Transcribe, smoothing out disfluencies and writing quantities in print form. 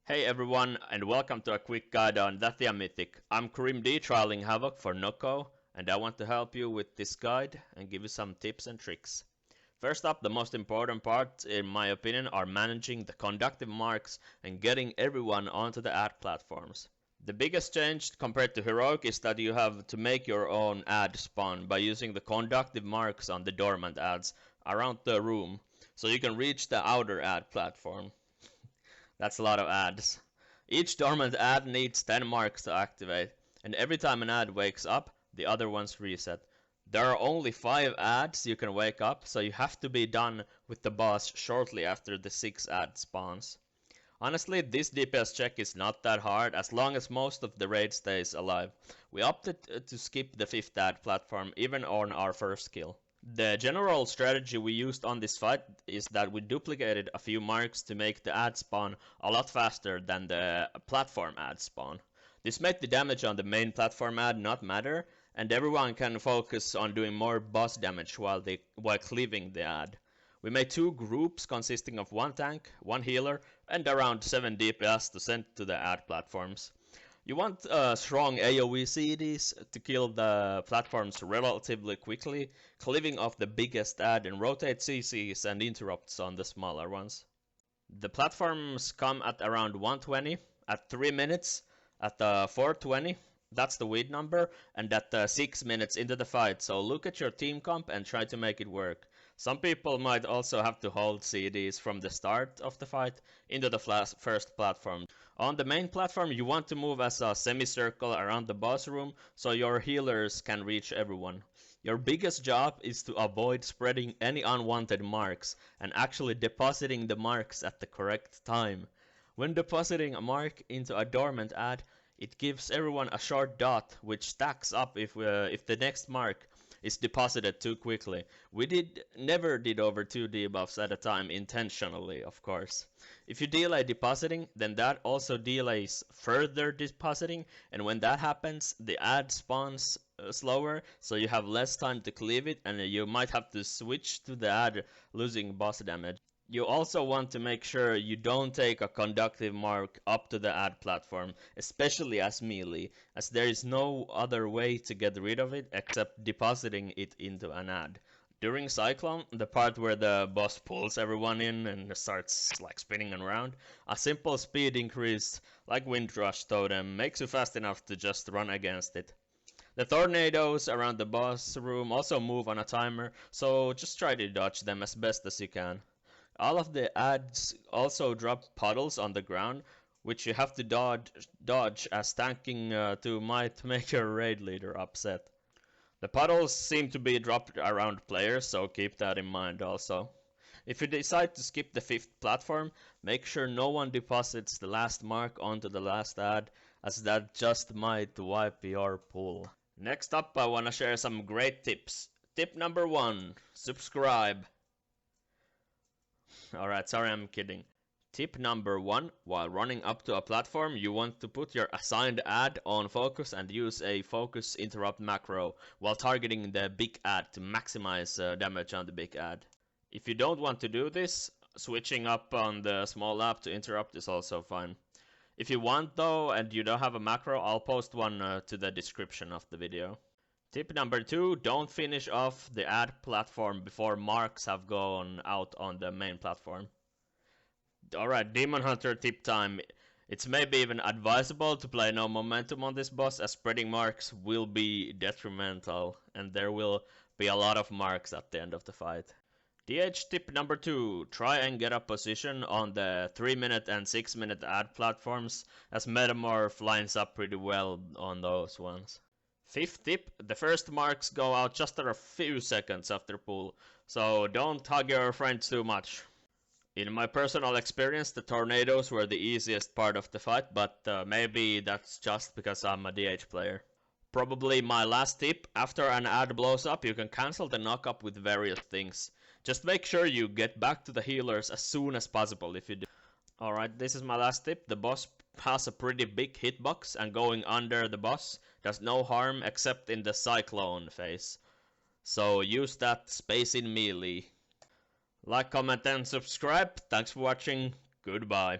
Hey everyone, and welcome to a quick guide on Dathea Mythic. I'm Kreemdee trialing Havoc for Noko, and I want to help you with this guide and give you some tips and tricks. First up, the most important part, in my opinion, are managing the conductive marks and getting everyone onto the ad platforms. The biggest change compared to Heroic is that you have to make your own ad spawn by using the conductive marks on the dormant ads around the room, so you can reach the outer ad platform. That's a lot of ads. Each dormant ad needs 10 marks to activate, and every time an ad wakes up, the other ones reset. There are only 5 ads you can wake up, so you have to be done with the boss shortly after the 6 ad spawns. Honestly, this DPS check is not that hard as long as most of the raid stays alive. We opted to skip the 5th ad platform even on our first kill. The general strategy we used on this fight is that we duplicated a few marks to make the ad spawn a lot faster than the platform ad spawn. This made the damage on the main platform ad not matter, and everyone can focus on doing more boss damage while cleaving the ad. We made 2 groups consisting of 1 tank, 1 healer, and around 7 DPS to send to the ad platforms. You want strong AoE CDs to kill the platforms relatively quickly, cleaving off the biggest ad and rotate CCs and interrupts on the smaller ones. The platforms come at around 120, at 3 minutes, at 420, that's the weed number, and at 6 minutes into the fight, so look at your team comp and try to make it work. Some people might also have to hold CDs from the start of the fight into the first platform. On the main platform, you want to move as a semicircle around the boss room so your healers can reach everyone. Your biggest job is to avoid spreading any unwanted marks and actually depositing the marks at the correct time. When depositing a mark into a dormant ad, it gives everyone a short dot which stacks up if the next mark is deposited too quickly. We never did over 2 debuffs at a time intentionally, of course. If you delay depositing, then that also delays further depositing, and when that happens, the ad spawns slower, so you have less time to cleave it, and you might have to switch to the ad, losing boss damage. You also want to make sure you don't take a conductive mark up to the ad platform, especially as melee, as there is no other way to get rid of it except depositing it into an ad. During Cyclone, the part where the boss pulls everyone in and starts like spinning around, a simple speed increase like Windrush Totem makes you fast enough to just run against it. The tornadoes around the boss room also move on a timer, so just try to dodge them as best as you can. All of the ads also drop puddles on the ground, which you have to dodge as tanking might make your raid leader upset. The puddles seem to be dropped around players, so keep that in mind also. If you decide to skip the 5th platform, make sure no one deposits the last mark onto the last ad, as that just might wipe your pool. Next up, I wanna share some great tips. Tip number 1, subscribe. Alright, sorry, I'm kidding. Tip number 1, while running up to a platform, you want to put your assigned ad on focus and use a focus interrupt macro while targeting the big ad to maximize damage on the big ad. If you don't want to do this, switching up on the small app to interrupt is also fine. If you want though and you don't have a macro, I'll post one to the description of the video. Tip number 2, don't finish off the ad platform before marks have gone out on the main platform. Alright, Demon Hunter tip time. It's maybe even advisable to play no momentum on this boss, as spreading marks will be detrimental and there will be a lot of marks at the end of the fight. DH tip number 2, try and get a position on the 3-minute and 6-minute ad platforms, as Metamorph lines up pretty well on those ones. 5th tip, the first marks go out just a few seconds after pull, so don't hug your friends too much. In my personal experience, the tornadoes were the easiest part of the fight, but maybe that's just because I'm a DH player. Probably my last tip, after an ad blows up, you can cancel the knockup with various things. Just make sure you get back to the healers as soon as possible if you do. Alright, this is my last tip. The boss has a pretty big hitbox, and going under the boss does no harm except in the Cyclone phase. So use that space in melee. Like, comment and subscribe. Thanks for watching. Goodbye.